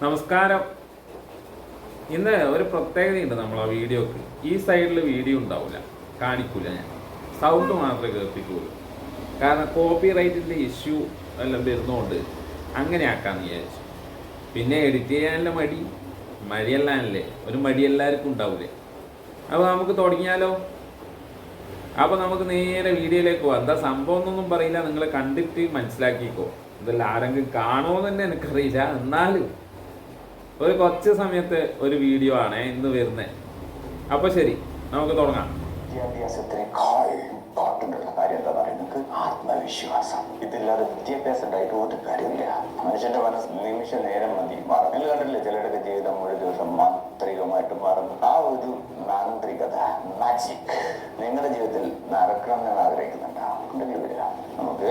നമസ്കാരം. ഇന്ന് ഒരു പ്രത്യേകതയുണ്ട് നമ്മളെ വീഡിയോക്ക്. ഈ സൈഡിൽ വീഡിയോ ഉണ്ടാവില്ല, കാണിക്കൂല. ഞാൻ സൗണ്ട് മാത്രമേ കേൾപ്പിക്കുള്ളൂ. കാരണം കോപ്പി റൈറ്റിൻ്റെ ഇഷ്യൂ എല്ലാം വരുന്നതുകൊണ്ട് അങ്ങനെ ആക്കാമെന്ന് വിചാരിച്ചു. പിന്നെ എഡിറ്റ് ചെയ്യാനുള്ള മടിയല്ലാനല്ലേ, ഒരു മടി എല്ലാവർക്കും ഉണ്ടാവില്ലേ. അപ്പോൾ നമുക്ക് തുടങ്ങിയാലോ? അപ്പോൾ നമുക്ക് നേരെ വീഡിയോയിലേക്ക് പോകാം. എന്താ സംഭവം എന്നൊന്നും പറയില്ല, നിങ്ങൾ കണ്ടിട്ട് മനസ്സിലാക്കിക്കോ. ഇതെല്ലാം ആരെങ്കിലും കാണുമോ എന്ന് എനിക്കറിയില്ല, എന്നാലും ഒരു കുറച്ച് സമയത്ത് ഒരു വീഡിയോ ആണ് ഇന്ന് വരുന്നത്. അപ്പോൾ ശരി, നമുക്ക് തുടങ്ങാം. വിദ്യാഭ്യാസത്തിനേക്കാൾ ഇമ്പോർട്ടൻ്റ് കാര്യം എന്താ പറയുന്നത്? ആത്മവിശ്വാസം. ഇതില്ലാതെ വിദ്യാഭ്യാസം ഉണ്ടായിട്ട് ഒരു കാര്യമില്ല. മനുഷ്യന്റെ മനസ്സ് നിമിഷ നേരം മതി മാറും. നിങ്ങൾ കണ്ടില്ലേ ചിലരുടെ ജീവിതം ഒരു ദിവസം മാന്ത്രികമായിട്ട് മാറുന്നു. ആ ഒരു മാന്ത്രികത, മാജിക് നിങ്ങളുടെ ജീവിതത്തിൽ നടക്കണം എന്ന് ആഗ്രഹിക്കുന്നുണ്ടാവും. ഉണ്ടെങ്കിൽ വരിക. നമുക്ക്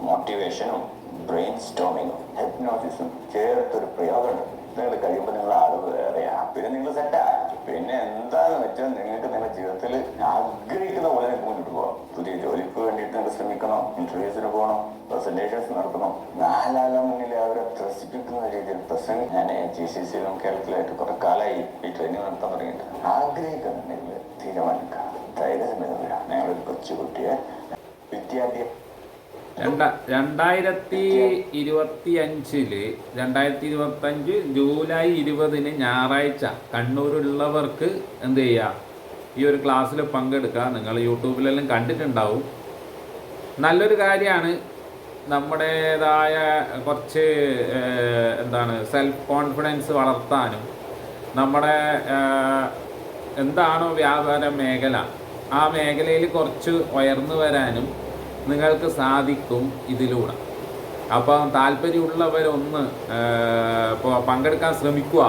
മോട്ടിവേഷനും ബ്രെയിൻ സ്റ്റോമിങ്ങും ഹെപ്നോസിസും ചേർത്തൊരു പ്രയോഗമുണ്ട്. നിങ്ങൾ കഴിയുമ്പോൾ നിങ്ങൾ ആള് വേറെയാ, പിന്നെ നിങ്ങൾ സെറ്റാ. പിന്നെ എന്താന്ന് വെച്ചാൽ നിങ്ങൾക്ക് നിങ്ങളുടെ ജീവിതത്തിൽ ആഗ്രഹിക്കുന്ന പോലെ നിങ്ങൾക്ക് മുന്നോട്ട് പോകാം. പുതിയ ജോലിക്ക് വേണ്ടിയിട്ട് നിങ്ങൾ ശ്രമിക്കണം, ഇന്റർവ്യൂസിന് പോകണം, പ്രസന്റേഷൻസ് നടത്തണം. നാലാളെ മുന്നിൽ അവരെ ത്രസിപ്പിക്കുന്ന രീതിയിൽ പ്രസംഗം. ഞാൻ GCCയിലും കേരളത്തിലായിട്ട് കുറെ കാലമായി ഈ ട്രെയിനിങ് നടത്താൻ തുടങ്ങിയിട്ട്. ആഗ്രഹിക്കുന്നുണ്ടെങ്കിൽ തീരുമാനിക്കാം. ധൈര്യസമേതം വരാം. ഞങ്ങളൊരു കൊച്ചുകുട്ടിയെ വിദ്യാഭ്യാസം 2025 ജൂലൈ 20 ഞായറാഴ്ച കണ്ണൂരുള്ളവർക്ക് എന്ത് ചെയ്യുക, ഈ ഒരു ക്ലാസ്സിൽ പങ്കെടുക്കുക. നിങ്ങൾ യൂട്യൂബിലെല്ലാം കണ്ടിട്ടുണ്ടാവും. നല്ലൊരു കാര്യമാണ്. നമ്മുടേതായ കുറച്ച് സെൽഫ് കോൺഫിഡൻസ് വളർത്താനും നമ്മുടെ എന്താണോ വ്യാപാര മേഖല, ആ മേഖലയിൽ കുറച്ച് ഉയർന്നു വരാനും നിങ്ങൾക്ക് സാധിക്കും ഇതിലൂടെ. അപ്പം താല്പര്യമുള്ളവരൊന്ന് പങ്കെടുക്കാൻ ശ്രമിക്കുക.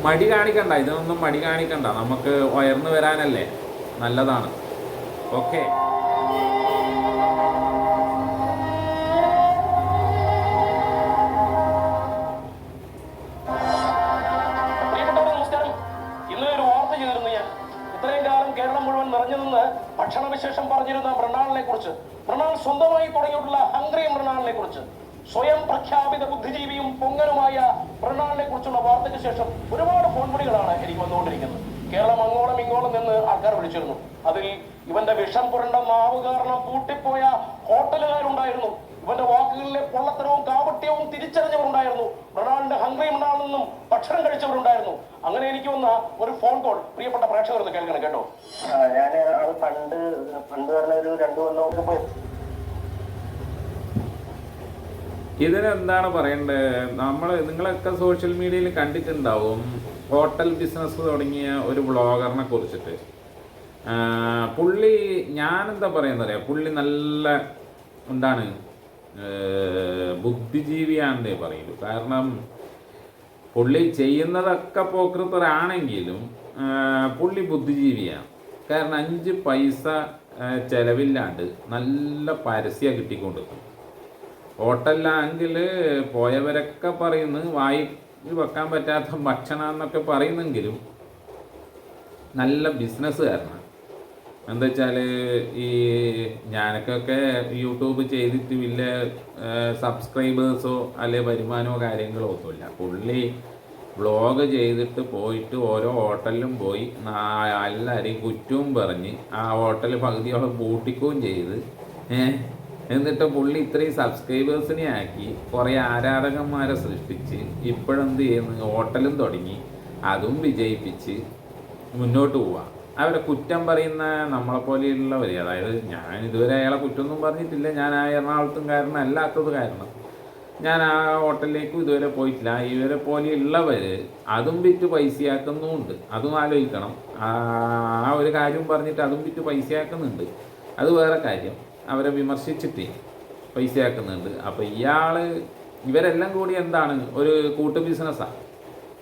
മടി കാണിക്കണ്ട, ഇതിനൊന്നും മടി കാണിക്കണ്ട. നമുക്ക് ഉയർന്നു വരാനല്ലേ, നല്ലതാണ്. ഓക്കെ. ഭക്ഷണവിശേഷം പറഞ്ഞിരുന്ന മൃണാളിനെ കുറിച്ച്, മൃണാൾ സ്വന്തമായി തുടങ്ങിയിട്ടുള്ള ഹംഗ്രി മൃണാളിനെ കുറിച്ച്, സ്വയം പ്രഖ്യാപിത ബുദ്ധിജീവിയും പൊങ്ങനുമായ മൃണാളിനെ കുറിച്ചുള്ള വാർത്തയ്ക്ക് ശേഷം ഒരുപാട് ഫോൺ വിളികളാണ് എനിക്ക് വന്നുകൊണ്ടിരിക്കുന്നത്. കേരളം അങ്ങോളം ഇങ്ങോളം നിന്ന് ആൾക്കാർ വിളിച്ചിരുന്നു. അതിൽ ഇവന്റെ വിഷം പുരണ്ട നാവ് കാരണം പൂട്ടിപ്പോയ ഹോട്ടലുകാരുണ്ടായിരുന്നു. ഇവന്റെ വാക്കുകളിലെ പൊള്ളത്തരവും കാപട്യവും തിരിച്ചറിഞ്ഞവരുണ്ടായിരുന്നു. മൃണാളിന്റെ ഹംഗ്രി മൃണാളിൽ നിന്നും ഭക്ഷണം കഴിച്ചവരുണ്ടായിരുന്നു. അങ്ങനെ എനിക്ക് വന്ന ഒരു ഫോൺ കോൾ പ്രിയപ്പെട്ട പ്രേക്ഷകർ ഒന്ന് കേൾക്കണം കേട്ടോ. ഞാൻ അത് പണ്ട് പറഞ്ഞ ഒരു 2 കൊല്ലം പോയി. ഇതിനെന്താണ് പറയേണ്ടത്? നിങ്ങളൊക്കെ സോഷ്യൽ മീഡിയയിൽ കണ്ടിട്ടുണ്ടാവും ഹോട്ടൽ ബിസിനസ് തുടങ്ങിയ ഒരു വ്ളോഗറിനെ കുറിച്ചിട്ട്. പുള്ളി, ഞാനെന്താ പറയുന്നത്, പുള്ളി നല്ല ബുദ്ധിജീവിയാണെന്നേ പറയുള്ളൂ. കാരണം പുള്ളി ചെയ്യുന്നതൊക്കെ പോക്കൃത്തരാണെങ്കിലും പുള്ളി ബുദ്ധിജീവിയാണ്. കാരണം 5 പൈസ ചിലവില്ലാണ്ട് നല്ല പരസ്യം കിട്ടിക്കൊണ്ടിരിക്കും. ഹോട്ടലിലാണെങ്കിൽ പോയവരൊക്കെ പറയുന്നു വായി വെക്കാൻ പറ്റാത്ത ഭക്ഷണം എന്നൊക്കെ പറയുന്നെങ്കിലും നല്ല ബിസിനസ്സുകാരനാണ്. എന്താ വെച്ചാൽ ഈ ഞാനൊക്കെ യൂട്യൂബ് ചെയ്തിട്ട് വലിയ സബ്സ്ക്രൈബേഴ്സോ അല്ലെ വരുമാനമോ കാര്യങ്ങളോ ഒന്നുമില്ല. പുള്ളി വ്ളോഗ് ചെയ്തിട്ട് പോയിട്ട് ഓരോ ഹോട്ടലിലും പോയി എല്ലാവരെയും കുറ്റവും പറഞ്ഞ് ആ ഹോട്ടൽ പകുതിയോളം പൂട്ടിക്കുകയും ചെയ്ത് എന്നിട്ട് പുള്ളി ഇത്രയും സബ്സ്ക്രൈബേഴ്സിനെ ആക്കി കുറേ ആരാധകന്മാരെ സൃഷ്ടിച്ച് ഇപ്പോഴെന്ത് ചെയ്യുന്നു, ഹോട്ടലും തുടങ്ങി അതും വിജയിപ്പിച്ച് മുന്നോട്ട് പോവാം. അവരെ കുറ്റം പറയുന്ന നമ്മളെപ്പോലെയുള്ളവർ, അതായത് ഞാൻ ഇതുവരെ അയാളെ കുറ്റമൊന്നും പറഞ്ഞിട്ടില്ല. ഞാൻ ആ എറണാകുളത്തും കാരണം അല്ലാത്തത് കാരണം ഞാൻ ആ ഹോട്ടലിലേക്കും ഇതുവരെ പോയിട്ടില്ല. ഇവരെ പോലെയുള്ളവർ അതും വിറ്റ് പൈസയാക്കുന്നുമുണ്ട്. അതും ആലോചിക്കണം. ആ ഒരു കാര്യം പറഞ്ഞിട്ട് അതും വിറ്റ് പൈസയാക്കുന്നുണ്ട്, അത് വേറെ കാര്യം. അവരെ വിമർശിച്ചിട്ട് പൈസയാക്കുന്നുണ്ട്. അപ്പോൾ ഇവരെല്ലാം കൂടി ഒരു കൂട്ടു ബിസിനസ്സാണ്.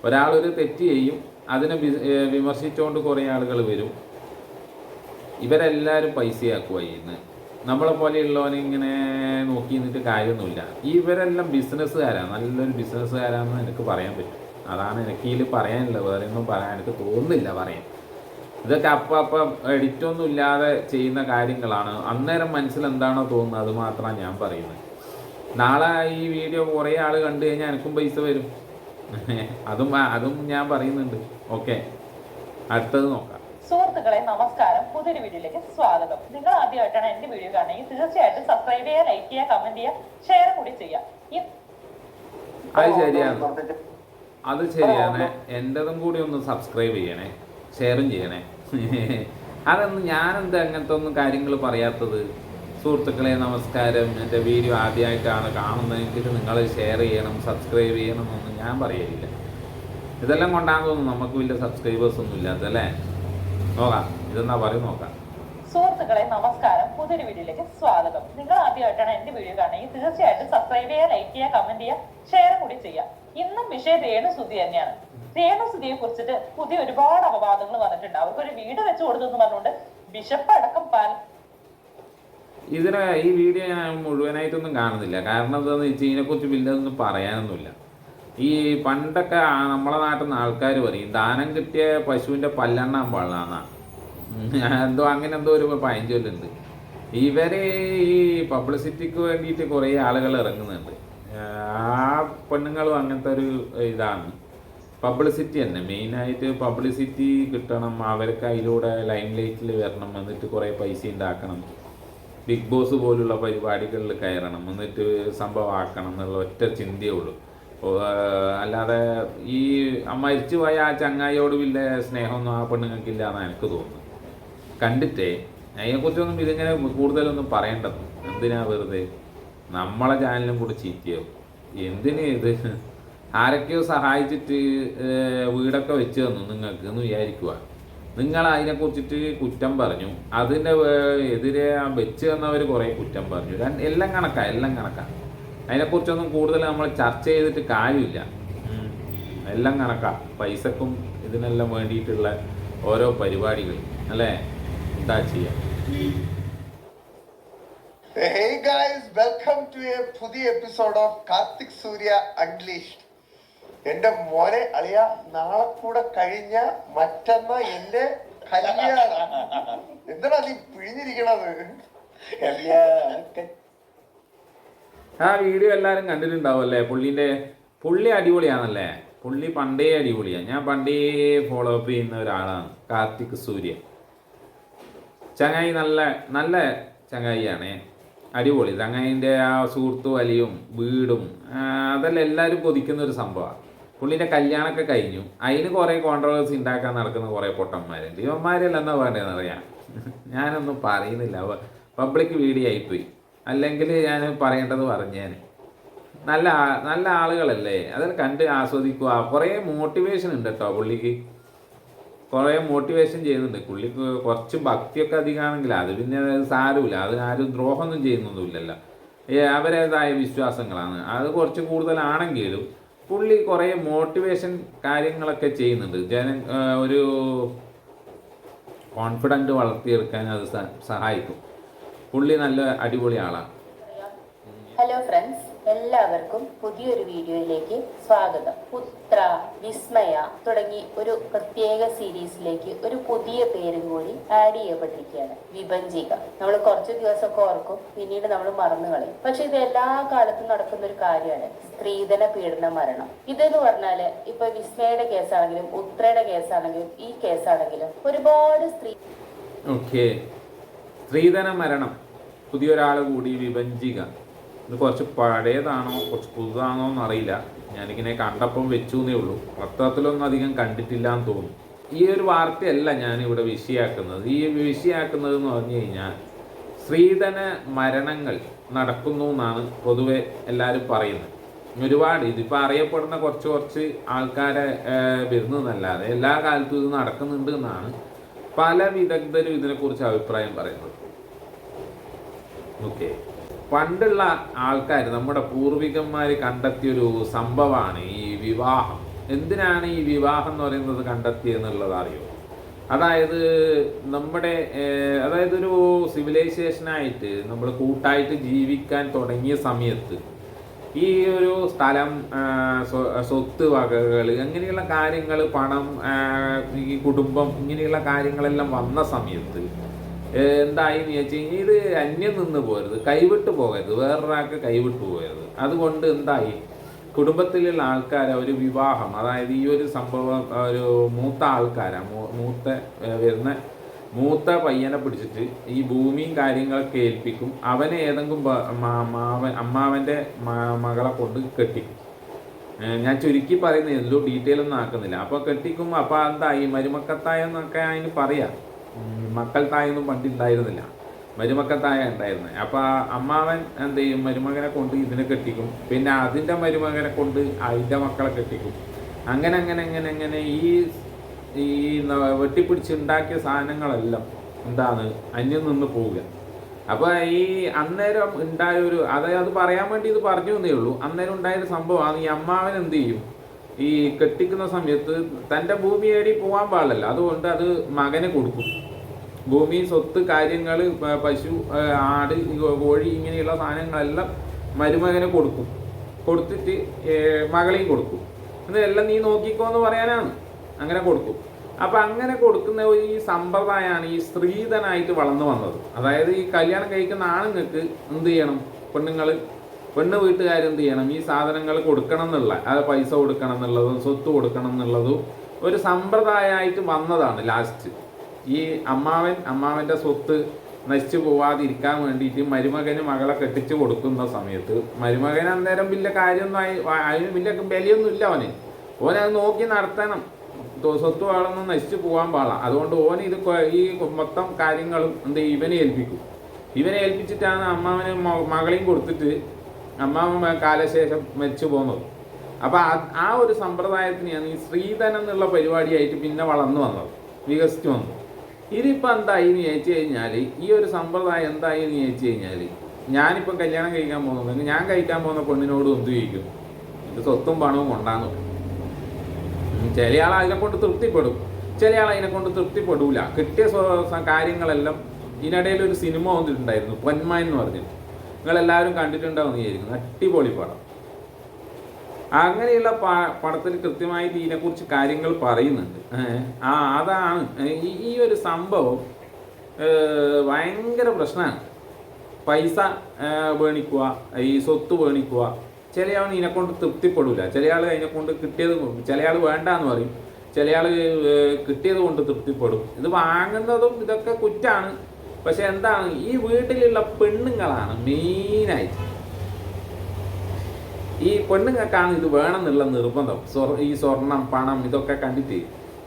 ഒരാളൊരു തെറ്റ് ചെയ്യും, അതിനെ വിമർശിച്ചുകൊണ്ട് കുറേ ആളുകൾ വരും. ഇവരെല്ലാവരും പൈസയാക്കുക ചെയ്യുന്നത്. നമ്മളെ പോലെയുള്ളവനെ ഇങ്ങനെ നോക്കി നിന്നിട്ട് കാര്യമൊന്നുമില്ല. ഇവരെല്ലാം ബിസിനസ്സുകാരാണ്, നല്ലൊരു ബിസിനസ്സുകാരാണെന്ന് എനിക്ക് പറയാൻ പറ്റും. അതാണ് എനിക്ക് ഇതിൽ പറയാനുള്ളത്. വേറെ ഒന്നും പറയാൻ എനിക്ക് തോന്നുന്നില്ല പറയാൻ. ഇതൊക്കെ അപ്പം എഡിറ്റൊന്നും ഇല്ലാതെ ചെയ്യുന്ന കാര്യങ്ങളാണ്. അന്നേരം മനസ്സിലെന്താണോ തോന്നുന്നത് അത് മാത്രമാണ് ഞാൻ പറയുന്നത്. നാളെ ഈ വീഡിയോ കുറേ ആൾ കണ്ടു കഴിഞ്ഞാൽ എനിക്കും പൈസ വരും. അതും ഞാൻ പറയുന്നുണ്ട്. ഓക്കെ, അടുത്തത് നോക്കാം. സുഹൃത്തുക്കളെ നമസ്കാരം, പുതിയൊരു വീഡിയോയിലേക്ക് സ്വാഗതം. നിങ്ങൾ ആദ്യമായിട്ടാണ് എന്റെ വീഡിയോ കാണുന്നത്, തീർച്ചയായിട്ടും സബ്സ്ക്രൈബ് ചെയ്യുക, ലൈക്ക് ചെയ്യുക, കമന്റ് ചെയ്യുക, ഷെയർ കൂടി ചെയ്യുക. അത് ശരിയാണ്. എൻ്റെതും കൂടി ഒന്ന് സബ്സ്ക്രൈബ് ചെയ്യണേ, ഷെയറും ചെയ്യണേ. അതൊന്നും ഞാനെന്താ അങ്ങനത്തെ ഒന്നും കാര്യങ്ങൾ പറയാത്തത്? സുഹൃത്തുക്കളെ നമസ്കാരം, എൻ്റെ വീഡിയോ ആദ്യമായിട്ടാണ് കാണുന്നതെങ്കിൽ നിങ്ങൾ ഷെയർ ചെയ്യണം, സബ്സ്ക്രൈബ് ചെയ്യണം എന്നൊന്നും ഞാൻ പറയലില്ല. ഇതെല്ലാം കൊണ്ടാണെന്ന് തോന്നുന്നു നമുക്ക് വലിയ സബ്സ്ക്രൈബേഴ്സ് ഒന്നും ഇല്ലാത്തല്ലേ. നോക്കാം, ഇതെന്നാ പറയും നോക്കാം. സുഹൃത്തുക്കളെ നമസ്കാരം, പുതിയൊരു വീഡിയോയിലേക്ക് സ്വാഗതം. നിങ്ങൾ ആദ്യമായിട്ടാണ് എന്റെ വീഡിയോ കാണുന്നത്, തീർച്ചയായിട്ടും സബ്സ്ക്രൈബ് ചെയ്യുക, ലൈക്ക് ചെയ്യുക, കമന്റ് ചെയ്യുക, ഷെയർ കൂടി ചെയ്യുക. ഇന്നും വിഷയം രേണുസുതി തന്നെയാണ്. രേണുസുതിയെ കുറിച്ചിട്ട് പുതിയ ഒരുപാട് അപവാദങ്ങൾ വന്നിട്ടുണ്ട്. അവർക്കൊരു വീട് വെച്ച് കൊടുത്തെന്ന് പറഞ്ഞുകൊണ്ട് ബിഷപ്പ് അടക്കം ഈ വീഡിയോ ഞാൻ മുഴുവനായിട്ടൊന്നും കാണുന്നില്ല. കാരണം എന്താണെന്ന് വെച്ചാൽ ഇതിനെക്കുറിച്ച് വലിയതൊന്നും പറയാനൊന്നുമില്ല. ഈ പണ്ടൊക്കെ നമ്മളെ നാട്ടിൽ നിന്ന് ആൾക്കാർ പറയും ദാനം കിട്ടിയ പശുവിൻ്റെ പല്ലെണ്ണാൻ പാടില്ലാന്നാണ്. എന്തോ അങ്ങനെ എന്തോ ഒരു പഴഞ്ചൊല്ലുണ്ട്. ഇവരെ ഈ പബ്ലിസിറ്റിക്ക് വേണ്ടിയിട്ട് കുറേ ആളുകൾ ഇറങ്ങുന്നുണ്ട്. ആ പെണ്ണുങ്ങളും അങ്ങനത്തെ ഒരു ഇതാണ്. പബ്ലിസിറ്റി തന്നെ മെയിനായിട്ട് പബ്ലിസിറ്റി കിട്ടണം, അവർക്ക് അതിലൂടെ ലൈം ലൈറ്റിൽ വരണം, എന്നിട്ട് കുറേ പൈസ ഉണ്ടാക്കണം, ബിഗ് ബോസ് പോലുള്ള പരിപാടികളിൽ കയറണം, എന്നിട്ട് സംഭവമാക്കണം എന്നുള്ള ഒറ്റ ചിന്തയേ ഉള്ളൂ. അല്ലാതെ ഈ മരിച്ചു പോയ ആ ചങ്ങായിയോട് വലിയ സ്നേഹമൊന്നും ആ പെണ്ണുങ്ങൾക്കില്ല എന്നാണ് എനിക്ക് തോന്നുന്നത്. കണ്ടിട്ടേ അതിനെക്കുറിച്ചൊന്നും ഇതിങ്ങനെ കൂടുതലൊന്നും പറയേണ്ടത് എന്തിനാ വെറുതെ നമ്മളെ ചാനലും കൂടെ ചീറ്റിയാവും. എന്തിന് ഇത്? ആരൊക്കെയോ സഹായിച്ചിട്ട് വീടൊക്കെ വെച്ച് തന്നു നിങ്ങൾക്ക് എന്ന് വിചാരിക്കുക. നിങ്ങൾ അതിനെക്കുറിച്ചിട്ട് കുറ്റം പറഞ്ഞു, അതിൻ്റെ എതിരെ വെച്ച് തന്നവർ കുറേ കുറ്റം പറഞ്ഞു. എല്ലാം കണക്കാണ്. അതിനെക്കുറിച്ചൊന്നും കൂടുതൽ നമ്മൾ ചർച്ച ചെയ്തിട്ട് കാര്യമില്ല. എല്ലാം കണക്കാണ്. പൈസക്കും ഇതിനെല്ലാം വേണ്ടിയിട്ടുള്ള ഓരോ പരിപാടികൾ അല്ലേ, എന്താ ചെയ്യാം. Hey guys, welcome to a പുതിയ episode of Karthik Surya unleashed. എന്റെ മോനെ അളിയ, നാളെ കൂടെ കഴിഞ്ഞ മറ്റന്നാ എന്റെ കല്യാണം. എന്താ നീ പിഴിഞ്ഞിരിക്കണത്? ആ വീഡിയോ എല്ലാവരും കണ്ടിട്ടുണ്ടാവും അല്ലേ? പുള്ളി അടിപൊളിയാണല്ലേ. പുള്ളി പണ്ടേ അടിപൊളിയാണ്. ഞാൻ പണ്ടേ ഫോളോ അപ്പ് ചെയ്യുന്ന ഒരാളാണ് കാർത്തിക് സൂര്യ. ചങ്ങായി നല്ല ചങ്ങായിയാണ്, അടിപൊളി. ചങ്ങായിൻ്റെ ആ സുഹൃത്തു വലിയും വീടും അതെല്ലാം എല്ലാവരും കൊതിക്കുന്ന ഒരു സംഭവമാണ്. പുള്ളിൻ്റെ കല്യാണമൊക്കെ കഴിഞ്ഞു. അതിന് കുറേ കോൺട്രവേഴ്സി ഉണ്ടാക്കാൻ നടക്കുന്ന കുറേ പൊട്ടന്മാരുണ്ട്. ഇവന്മാരെല്ലാം എന്താ വേണ്ടതെന്ന് അറിയാം. ഞാനൊന്നും പറയുന്നില്ല, പബ്ലിക് വീഡിയോ ആയിപ്പോയി. അല്ലെങ്കിൽ ഞാൻ പറയേണ്ടത് പറഞ്ഞാൽ നല്ല ആളുകളല്ലേ, അതിൽ കണ്ട് ആസ്വദിക്കുക. കുറേ മോട്ടിവേഷൻ ഉണ്ട് കേട്ടോ പുള്ളിക്ക്, കുറേ മോട്ടിവേഷൻ ചെയ്യുന്നുണ്ട്. പുള്ളിക്ക് കുറച്ച് ഭക്തിയൊക്കെ അധികമാണെങ്കിൽ അത് പിന്നെ സാരമില്ല, അത് ആരും ദ്രോഹമൊന്നും ചെയ്യുന്നൊന്നുമില്ലല്ലോ. അവരേതായ വിശ്വാസങ്ങളാണ്, അത് കുറച്ച് കൂടുതലാണെങ്കിലും പുള്ളി കുറേ മോട്ടിവേഷൻ കാര്യങ്ങളൊക്കെ ചെയ്യുന്നുണ്ട്. ഒരു കോൺഫിഡൻറ്റ് വളർത്തിയെടുക്കാൻ അത് സഹായിക്കും. പുള്ളി നല്ല അടിപൊളി ആളാണ്. ഹലോ ഫ്രണ്ട്സ്, എല്ലാവർക്കും പുതിയൊരു വീഡിയോയിലേക്ക് സ്വാഗതം. പുത്ര, വിസ്മയ തുടങ്ങി ഒരു പ്രത്യേക സീരീസിലേക്ക് ഒരു പുതിയ പേരും കൂടി ആഡ് ചെയ്യപ്പെട്ടിരിക്കുകയാണ്, വിഭജിക. നമ്മൾ കുറച്ച് ദിവസമൊക്കെ ഓർക്കും, പിന്നീട് നമ്മൾ മറന്നു കളയും. പക്ഷെ ഇത് എല്ലാ കാലത്തും നടക്കുന്ന ഒരു കാര്യമാണ്, സ്ത്രീധന പീഡന മരണം. ഇതെന്ന് പറഞ്ഞാല് ഇപ്പൊ വിസ്മയുടെ കേസാണെങ്കിലും ഉത്രയുടെ കേസാണെങ്കിലും ഈ കേസാണെങ്കിലും ഒരുപാട് സ്ത്രീധന മരണം പുതിയൊരാൾ കൂടി വിഭജിക. ഇത് കുറച്ച് പഴയതാണോ കുറച്ച് പുതുതാണോ എന്നറിയില്ല. ഞാനിങ്ങനെ കണ്ടപ്പം വെച്ചു എന്നേ ഉള്ളൂ. പത്രത്തിലൊന്നും അധികം കണ്ടിട്ടില്ല എന്ന് തോന്നുന്നു. ഈ ഒരു വാർത്തയല്ല ഞാനിവിടെ വിഷയമാക്കുന്നത്. ഈ വിഷയമാക്കുന്നത് എന്ന് പറഞ്ഞു കഴിഞ്ഞാൽ സ്ത്രീധന മരണങ്ങൾ നടക്കുന്നു എന്നാണ് പൊതുവെ എല്ലാവരും പറയുന്നത്. ഒരുപാട് ഇതിപ്പോൾ അറിയപ്പെടുന്ന കുറച്ച് ആൾക്കാരെ വരുന്നതെന്നല്ലാതെ എല്ലാ കാലത്തും ഇത് നടക്കുന്നുണ്ട് എന്നാണ് പല വിദഗ്ധരും ഇതിനെക്കുറിച്ച് അഭിപ്രായം പറയുന്നത്. ഓക്കെ, പണ്ടുള്ള ആൾക്കാർ, നമ്മുടെ പൂർവികന്മാർ കണ്ടെത്തിയൊരു സംഭവമാണ് ഈ വിവാഹം. എന്തിനാണ് ഈ വിവാഹം എന്ന് പറയുന്നത് കണ്ടെത്തിയെന്നുള്ളത് അറിയോ? അതായത് ഒരു സിവിലൈസേഷനായിട്ട് നമ്മൾ കൂട്ടായിട്ട് ജീവിക്കാൻ തുടങ്ങിയ സമയത്ത് ഈ ഒരു സ്ഥലം, സ്വത്ത് വകകൾ, അങ്ങനെയുള്ള കാര്യങ്ങൾ, പണം, ഈ കുടുംബം, ഇങ്ങനെയുള്ള കാര്യങ്ങളെല്ലാം വന്ന സമയത്ത് എന്തായിന്ന് ചോദിച്ചു കഴിഞ്ഞാൽ ഇത് അന്യം നിന്ന് പോകരുത്, കൈവിട്ട് പോകരുത്, വേറൊരാൾക്ക് കൈവിട്ട് പോകരുത്. അതുകൊണ്ട് എന്തായി, കുടുംബത്തിലുള്ള ആൾക്കാരെ ഒരു വിവാഹം, അതായത് ഈ ഒരു സംഭവം ഒരു മൂത്ത ആൾക്കാരാണ്, വരുന്ന മൂത്ത പയ്യനെ പിടിച്ചിട്ട് ഈ ഭൂമിയും കാര്യങ്ങളൊക്കെ ഏൽപ്പിക്കും. അവനെ ഏതെങ്കിലും അമ്മാവൻ്റെ മകളെ കൊണ്ട് കെട്ടിക്കും. ഞാൻ ചുരുക്കി പറയുന്നില്ലല്ലോ, ഡീറ്റെയിൽ ഒന്നും ആക്കുന്നില്ല. അപ്പോൾ കെട്ടിക്കും. അപ്പോൾ എന്തായി, മരുമക്കത്തായ എന്നൊക്കെ അതിന് പറയാം. മക്കൾ തായൊന്നും പണ്ടുണ്ടായിരുന്നില്ല, മരുമക്കത്തായ ഉണ്ടായിരുന്നത്. അപ്പോൾ അമ്മാവൻ എന്ത് ചെയ്യും, മരുമകനെ കൊണ്ട് ഇതിനെ കെട്ടിക്കും. പിന്നെ അതിൻ്റെ മരുമകനെ കൊണ്ട് അതിൻ്റെ മക്കളെ കെട്ടിക്കും. അങ്ങനെ അങ്ങനെ അങ്ങനെ അങ്ങനെ ഈ വെട്ടിപ്പിടിച്ചുണ്ടാക്കിയ സാധനങ്ങളെല്ലാം എന്താണ് അന്യം നിന്ന് പോവുക. അപ്പോൾ ഈ അന്നേരം ഉണ്ടായ ഒരു അത് പറയാൻ വേണ്ടി ഇത് പറഞ്ഞു എന്നേ ഉള്ളൂ. അന്നേരം ഉണ്ടായൊരു സംഭവമാണ്, ഈ അമ്മാവൻ എന്ത് ചെയ്യും, ഈ കെട്ടിക്കുന്ന സമയത്ത് തൻ്റെ ഭൂമി ഏടി പോകാൻ പാടില്ല, അതുകൊണ്ട് അത് മകനെ കൊടുക്കും. ഭൂമി, സ്വത്ത്, കാര്യങ്ങൾ, പശു, ആട്, കോഴി, ഇങ്ങനെയുള്ള സാധനങ്ങളെല്ലാം മരുമകനെ കൊടുക്കും. കൊടുത്തിട്ട് മകളെയും കൊടുക്കും. എന്നെല്ലാം നീ നോക്കിക്കോ എന്ന് പറയാനാണ്, അങ്ങനെ കൊടുക്കും. അപ്പം അങ്ങനെ കൊടുക്കുന്ന ഈ സമ്പ്രദായമാണ് ഈ സ്ത്രീധനായിട്ട് വളർന്നു വന്നത്. അതായത് ഈ കല്യാണം കഴിക്കുന്ന ആണുങ്ങൾക്ക് എന്ത് ചെയ്യണം, പെണ്ണ് വീട്ടുകാരെന്ത് ചെയ്യണം, ഈ സാധനങ്ങൾ കൊടുക്കണം എന്നുള്ള, അത് പൈസ കൊടുക്കണം എന്നുള്ളതും സ്വത്ത് കൊടുക്കണം എന്നുള്ളതും ഒരു സമ്പ്രദായമായിട്ട് വന്നതാണ്. ലാസ്റ്റ് ഈ അമ്മാവൻ്റെ സ്വത്ത് നശിച്ചു പോവാതിരിക്കാൻ വേണ്ടിയിട്ട് മരുമകന് മകളെ കെട്ടിച്ച് കൊടുക്കുന്ന സമയത്ത് മരുമകന് അന്നേരം വലിയ കാര്യമൊന്നും അതിന് വലിയ വിലയൊന്നുമില്ല. ഓനത് നോക്കി നടത്തണം, സ്വത്ത് വളർന്ന് നശിച്ചു പോകാൻ പാടില്ല. അതുകൊണ്ട് ഇത് ഈ മൊത്തം കാര്യങ്ങളും എന്ത് ഇവനെ ഏൽപ്പിക്കും. ഇവനെ ഏൽപ്പിച്ചിട്ടാണ് അമ്മാവന് മകളെയും കൊടുത്തിട്ട് അമ്മാവൻ കാലശേഷം മരിച്ചു പോകുന്നത്. അപ്പോൾ ആ ഒരു സമ്പ്രദായത്തിനെയാണ് ഈ സ്ത്രീധനം എന്നുള്ള പരിപാടിയായിട്ട് പിന്നെ വളർന്നു വന്നത്, വികസിച്ചു വന്നത്. ഇതിപ്പോൾ എന്തായി എന്ന് ചോദിച്ചു കഴിഞ്ഞാൽ, ഈ ഒരു സമ്പ്രദായം എന്തായി എന്ന് ചോദിച്ചു കഴിഞ്ഞാൽ, ഞാനിപ്പം കല്യാണം കഴിക്കാൻ പോകുന്നത്, ഞാൻ കഴിക്കാൻ പോകുന്ന പെണ്ണിനോട് എന്ത് ചോദിക്കും, ഇത് സ്വത്തും പണവും കൊണ്ടാന്ന് പറയും. ചില ആൾ അതിനെക്കൊണ്ട് തൃപ്തിപ്പെടും, ചില ആൾ അതിനെക്കൊണ്ട് തൃപ്തിപ്പെടൂല. കിട്ടിയ കാര്യങ്ങളെല്ലാം ഇതിനിടയിൽ ഒരു സിനിമ വന്നിട്ടുണ്ടായിരുന്നു, പൊന്മ എന്ന് പറഞ്ഞിട്ട്, നിങ്ങളെല്ലാവരും കണ്ടിട്ടുണ്ടാവും വിചാരിക്കുന്നു. അടിപൊളി പടം. അങ്ങനെയുള്ള പടത്തിൽ കൃത്യമായിട്ട് ഇതിനെക്കുറിച്ച് കാര്യങ്ങൾ പറയുന്നുണ്ട്. അതാണ് ഈ ഒരു സംഭവം ഭയങ്കര പ്രശ്നമാണ്. പൈസ വേണിക്കുക, ഈ സ്വത്ത് വേണിക്കുക. ചില ആൾ ഇതിനെക്കൊണ്ട് തൃപ്തിപ്പെടില്ല, ചില ആൾ അതിനെക്കൊണ്ട് കിട്ടിയത്, ചില ആൾ വേണ്ടാന്ന് പറയും, ചില ആൾ കിട്ടിയത് കൊണ്ട് തൃപ്തിപ്പെടും. ഇത് വാങ്ങുന്നതും ഇതൊക്കെ കുറ്റാണ്. പക്ഷെ എന്താണ്, ഈ വീട്ടിലുള്ള പെണ്ണുങ്ങളാണ് മെയിനായിട്ട്. ഈ പെണ്ണുങ്ങൾക്കാണ് ഇത് വേണമെന്നുള്ള നിർബന്ധം. ഈ സ്വർണം, പണം ഇതൊക്കെ കണ്ടിട്ട്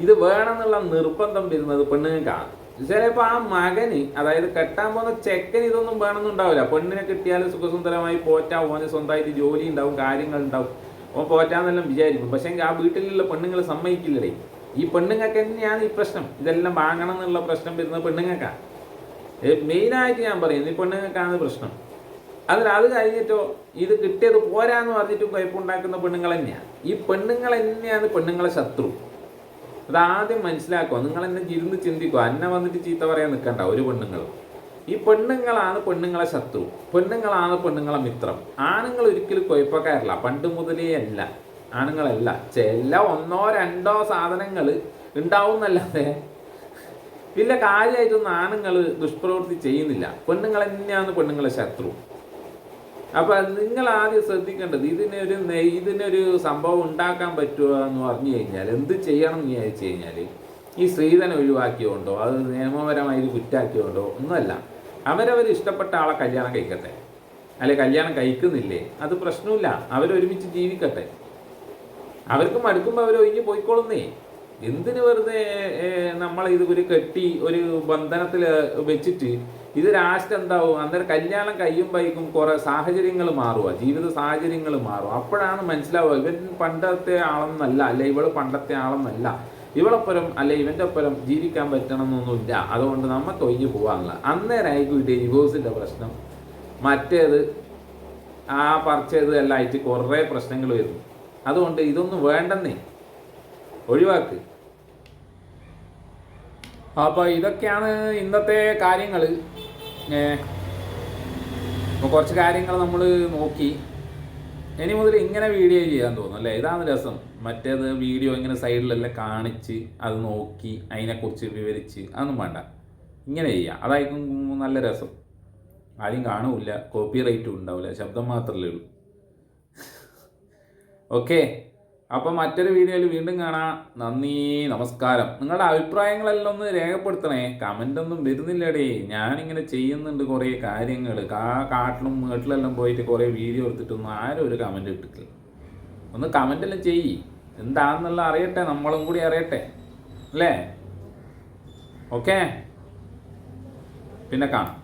ഇത് വേണമെന്നുള്ള നിർബന്ധം വരുന്നത് പെണ്ണുങ്ങൾക്കാണ്. ചിലപ്പോൾ ആ മകന്, അതായത് കെട്ടാൻ പോകുന്ന ചെക്കന് ഇതൊന്നും വേണമെന്നുണ്ടാവില്ല. പെണ്ണിനെ കിട്ടിയാൽ സുഖസുന്ദരമായി പോറ്റാൻ, ഓന് സ്വന്തമായിട്ട് ജോലി ഉണ്ടാവും, കാര്യങ്ങളുണ്ടാവും, ഓൻ പോറ്റാന്നെല്ലാം വിചാരിക്കും. പക്ഷേ ആ വീട്ടിലുള്ള പെണ്ണുങ്ങൾ സമ്മതിക്കില്ലടേ. ഈ പെണ്ണുങ്ങൾക്ക് തന്നെയാണ് ഈ പ്രശ്നം. ഇതെല്ലാം വാങ്ങണം എന്നുള്ള പ്രശ്നം വരുന്നത് പെണ്ണുങ്ങൾക്കാണ്. മെയിനായിട്ട് ഞാൻ പറയുന്നത് ഈ പെണ്ണുങ്ങൾക്കാണ് പ്രശ്നം. അത് കഴിഞ്ഞിട്ടോ ഇത് കിട്ടിയത് പോരാന്ന് പറഞ്ഞിട്ടും കുഴപ്പമുണ്ടാക്കുന്ന പെണ്ണുങ്ങൾ തന്നെയാണ്. ഈ പെണ്ണുങ്ങൾ തന്നെയാണ് പെണ്ണുങ്ങളെ ശത്രു. അതാദ്യം മനസ്സിലാക്കുക. നിങ്ങൾ എന്നെ ഇരുന്ന് ചിന്തിക്കുക. എന്നെ വന്നിട്ട് ചീത്ത പറയാൻ നിൽക്കണ്ട ഒരു പെണ്ണുങ്ങളും. ഈ പെണ്ണുങ്ങളാണ് പെണ്ണുങ്ങളെ ശത്രു, പെണ്ണുങ്ങളാണ് പെണ്ണുങ്ങളെ മിത്രം. ആണുങ്ങൾ ഒരിക്കലും കുഴപ്പക്കാരല്ല, പണ്ട് മുതലേ അല്ല. ആണുങ്ങളല്ല, ചില 1-2 സാധനങ്ങൾ ഉണ്ടാവുന്നല്ലാതെ വലിയ കാര്യമായിട്ടൊന്നും ആണുങ്ങൾ ദുഷ്പ്രവൃത്തി ചെയ്യുന്നില്ല. പെണ്ണുങ്ങൾ തന്നെയാണ് പെണ്ണുങ്ങളെ ശത്രു. അപ്പം നിങ്ങൾ ആദ്യം ശ്രദ്ധിക്കേണ്ടത്, ഇതിനൊരു സംഭവം ഉണ്ടാക്കാൻ പറ്റുമോ എന്ന് പറഞ്ഞു കഴിഞ്ഞാൽ എന്ത് ചെയ്യണം എന്ന് വിചാരിച്ചു കഴിഞ്ഞാൽ, ഈ സ്ത്രീധനം ഒഴിവാക്കിയോണ്ടോ അത് നിയമപരമായി കുറ്റാക്കിയോണ്ടോ ഒന്നുമല്ല. അവരവർ ഇഷ്ടപ്പെട്ട ആളെ കല്യാണം കഴിക്കട്ടെ, അല്ലെ കല്യാണം കഴിക്കുന്നില്ലേ അത് പ്രശ്നമില്ല, അവരൊരുമിച്ച് ജീവിക്കട്ടെ. അവർക്ക് മടുക്കുമ്പോൾ അവർ ഒഴിഞ്ഞ് പോയിക്കോളുന്നേ. എന്തിന് വെറുതെ നമ്മളിത് ഒരു കെട്ടി ഒരു ബന്ധനത്തിൽ വെച്ചിട്ട് ഇത് ലാസ്റ്റ് എന്താവും, അന്നേരം കല്യാണം കഴിയുമ്പോഴേക്കും കുറേ സാഹചര്യങ്ങൾ മാറുക, ജീവിത സാഹചര്യങ്ങൾ മാറും. അപ്പോഴാണ് മനസ്സിലാവുക ഇവൻ പണ്ടത്തെ ആളെന്നല്ല, അല്ലെ ഇവൾ പണ്ടത്തെ ആളെന്നല്ല, ഇവളൊപ്പരം അല്ലെ ഇവൻ്റെ ഒപ്പരം ജീവിക്കാൻ പറ്റണമെന്നൊന്നുമില്ല, അതുകൊണ്ട് നമുക്ക് ഒഴിഞ്ഞു പോകാനുള്ള. അന്നേരമായിരിക്കും ഈ ഡിവോഴ്സിൻ്റെ പ്രശ്നം, മറ്റേത് ആ പറിച്ചത് എല്ലാം ആയിട്ട് കുറേ പ്രശ്നങ്ങൾ വരുന്നു. അതുകൊണ്ട് ഇതൊന്നും വേണ്ടെന്നേ, ഒഴിവാക്ക്. അപ്പോൾ ഇതൊക്കെയാണ് ഇന്നത്തെ കാര്യങ്ങൾ. അപ്പോൾ കുറച്ച് കാര്യങ്ങൾ നമ്മൾ നോക്കി. ഇനി മുതൽ ഇങ്ങനെ വീഡിയോ ചെയ്യാൻ തോന്നും അല്ലേ, ഇതാണ് രസം. മറ്റേത് വീഡിയോ ഇങ്ങനെ സൈഡിലെല്ലാം കാണിച്ച് അത് നോക്കി അതിനെക്കുറിച്ച് വിവരിച്ച് അതൊന്നും വേണ്ട. ഇങ്ങനെ ചെയ്യാം, അതായിരിക്കും നല്ല രസം. ആരും കാണൂല, കോപ്പി റൈറ്റും ഉണ്ടാവില്ല, ശബ്ദം മാത്രമല്ലേ ഉള്ളൂ. ഓക്കെ, അപ്പം മറ്റൊരു വീഡിയോയിൽ വീണ്ടും കാണാം. നന്ദി, നമസ്കാരം. നിങ്ങളുടെ അഭിപ്രായങ്ങളെല്ലാം ഒന്ന് രേഖപ്പെടുത്തണേ. കമൻ്റൊന്നും വരുന്നില്ലടേ. ഞാനിങ്ങനെ ചെയ്യുന്നുണ്ട് കുറേ കാര്യങ്ങൾ, കാട്ടിലും വീട്ടിലെല്ലാം പോയിട്ട് കുറേ വീഡിയോ എടുത്തിട്ടൊന്നും ആരും ഒരു കമൻ്റ് ഇട്ടിട്ടില്ല. ഒന്ന് കമൻ്റെല്ലാം ചെയ്യ്, എന്താണെന്നുള്ള അറിയട്ടെ, നമ്മളും കൂടി അറിയട്ടെ അല്ലേ. ഓക്കെ, പിന്നെ കാണാം.